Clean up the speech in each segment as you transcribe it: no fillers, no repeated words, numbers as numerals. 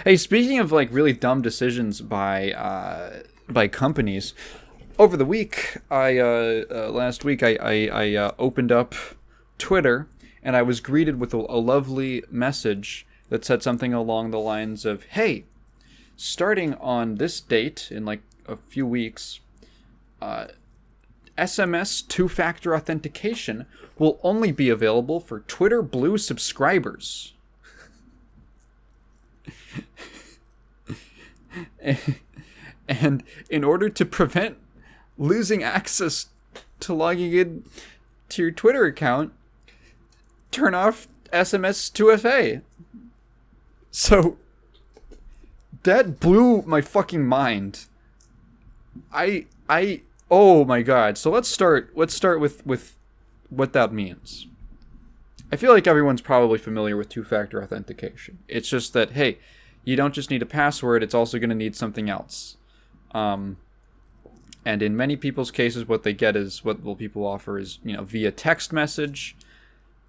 Hey, speaking of like really dumb decisions by companies, over the week, I last week I opened up Twitter and I was greeted with a lovely message that said something along the lines of, "Hey, starting on this date in like a few weeks, SMS two-factor authentication will only be available for Twitter Blue subscribers." And in order to prevent losing access to logging in to your Twitter account, turn off SMS 2FA. So that blew my fucking mind. Oh my god. So let's start with what that means. I feel like everyone's probably familiar with two-factor authentication. It's just that, hey, you don't just need a password, it's also going to need something else. And in many people's cases, what they get is, what will people offer is, via text message.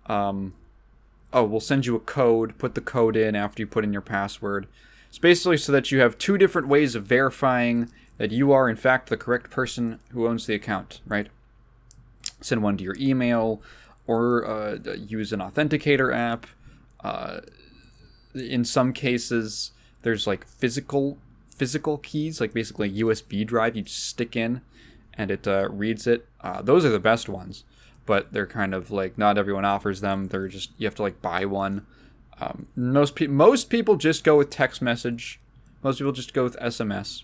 We'll send you a code, put the code in after you put in your password. It's basically so that you have two different ways of verifying that you are, in fact, the correct person who owns the account, right? Send one to your email, or use an authenticator app. In some cases, there's like physical keys, like basically a USB drive you just stick in, and it reads it. Those are the best ones, but they're kind of like, not everyone offers them. They're just, you have to like buy one. Most people just go with text message. Most people just go with SMS,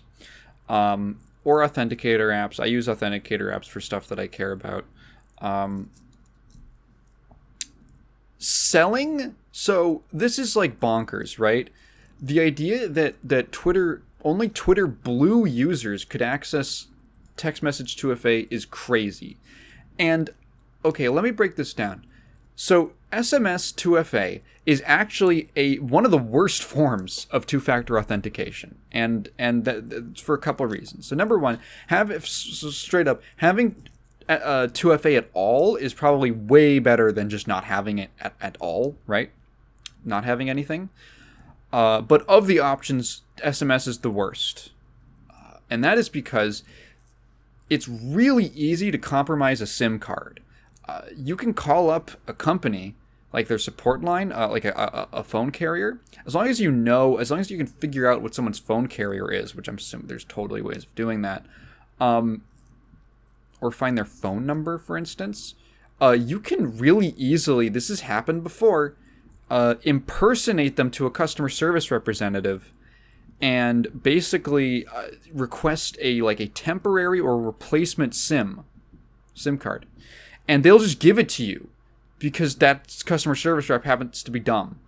or authenticator apps. I use authenticator apps for stuff that I care about. Selling, so this is like bonkers, right? The idea that only Twitter Blue users could access text message 2FA is crazy. And okay, let me break this down. So SMS 2FA is actually one of the worst forms of two-factor authentication, and that's for a couple of reasons. So number one, straight up having 2FA at all is probably way better than just not having it at all, right? Not having anything. But of the options, SMS is the worst. And that is because it's really easy to compromise a SIM card. You can call up a company, like their support line, like a phone carrier. As long as you can figure out what someone's phone carrier is, which I'm assuming there's totally ways of doing that. Or find their phone number, for instance, you can really easily, this has happened before, impersonate them to a customer service representative and basically request a temporary or replacement SIM card. And they'll just give it to you because that customer service rep happens to be dumb.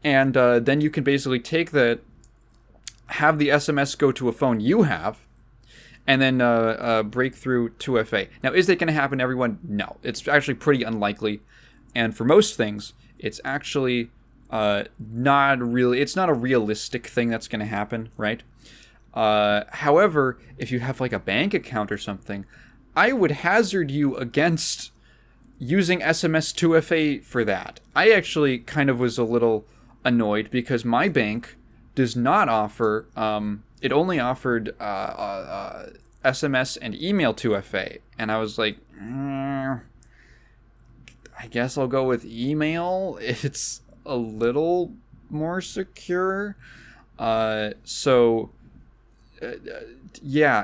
And then you can basically take have the SMS go to a phone you have, and then break through 2FA. Now, is that going to happen to everyone? No. It's actually pretty unlikely. And for most things, it's actually not really... It's not a realistic thing that's going to happen, right? However, if you have like a bank account or something, I would hazard you against using SMS 2FA for that. I actually kind of was a little annoyed because my bank does not offer... it only offered SMS and email 2FA. And I was like, I guess I'll go with email. It's a little more secure. Yeah,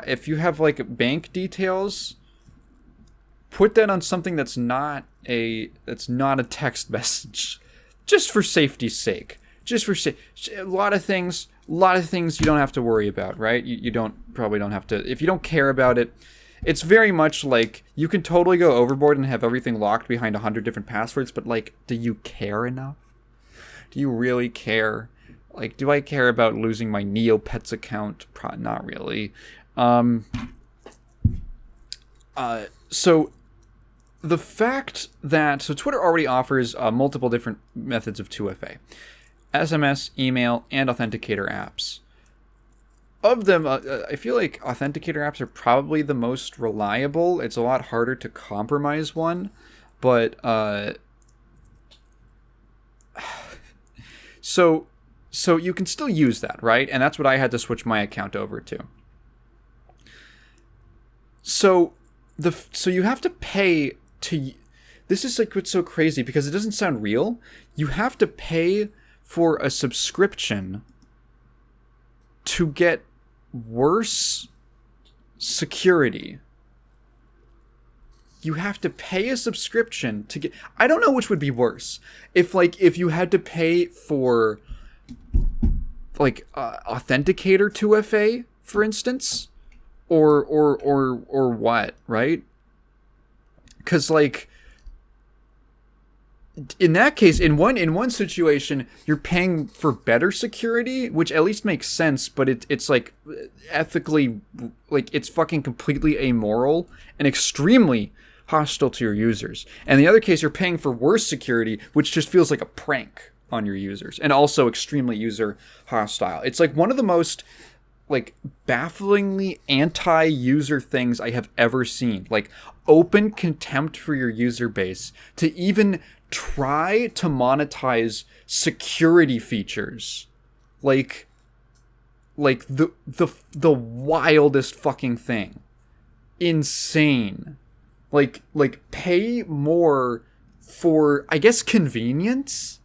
if you have like bank details, put that on something that's not a text message, just for safety's sake. A lot of things you don't have to worry about, right? You probably don't have to, if you don't care about it. It's very much like, you can totally go overboard and have everything locked behind 100 different passwords, but like, do you care enough? Do you really care? Like, do I care about losing my Neopets account? Not really. So the fact that, Twitter already offers multiple different methods of 2FA. SMS, email, and authenticator apps. Of them, I feel like authenticator apps are probably the most reliable. It's a lot harder to compromise one, but so So you can still use that, right? And that's what I had to switch my account over to. So you have to pay to. This is like what's so crazy because it doesn't sound real. You have to pay for a subscription to get worse security. You have to pay a subscription to get. I don't know which would be worse. If you had to pay for like Authenticator 2FA, for instance, or what, right? Because like in that case, in one situation, you're paying for better security, which at least makes sense, but it's like ethically, like it's fucking completely amoral and extremely hostile to your users. And the other case, you're paying for worse security, which just feels like a prank on your users and also extremely user hostile. It's like one of the most like bafflingly anti-user things I have ever seen. Like open contempt for your user base to even try to monetize security features. Like the wildest fucking thing. Insane. Like pay more for, I guess, convenience.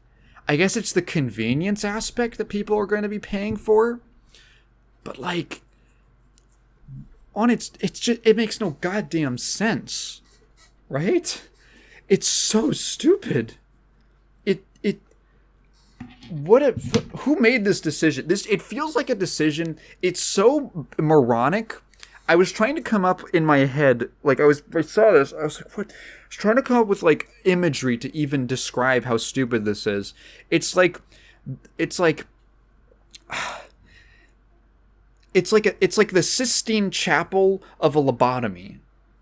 I guess it's the convenience aspect that people are going to be paying for. But like it makes no goddamn sense. Right? It's so stupid. Who made this decision? It feels like a decision. It's so moronic. I was trying to come up in my head, like I saw this, I was like, what? I was trying to come up with like imagery to even describe how stupid this is. It's like the Sistine Chapel of a lobotomy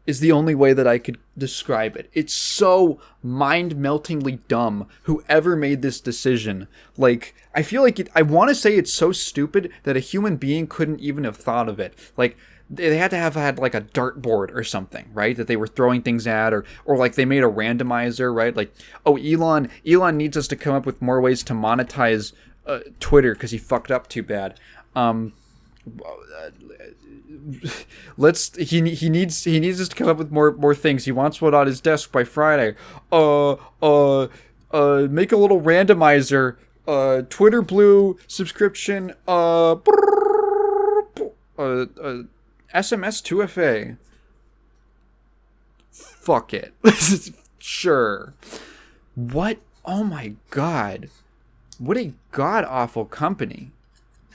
is the only way that I could describe it. It's so mind-meltingly dumb, whoever made this decision. Like, I feel like I want to say it's so stupid that a human being couldn't even have thought of it. Like, they had to have had like a dartboard or something, right? That they were throwing things at, or like they made a randomizer, right? Like, oh, Elon needs us to come up with more ways to monetize Twitter because he fucked up too bad. He needs us to come up with more things. He wants one on his desk by Friday. Make a little randomizer. Twitter Blue subscription. SMS 2FA. Fuck it. Sure. What? Oh my god. What a god-awful company.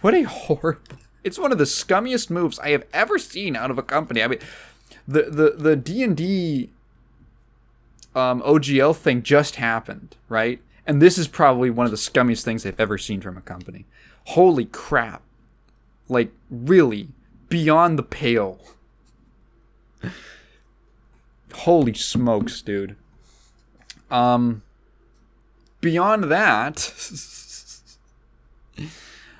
What a horrible... It's one of the scummiest moves I have ever seen out of a company. I mean, the D&D OGL thing just happened, right? And this is probably one of the scummiest things I've ever seen from a company. Holy crap. Like, really, beyond the pale. Holy smokes, dude. Beyond that...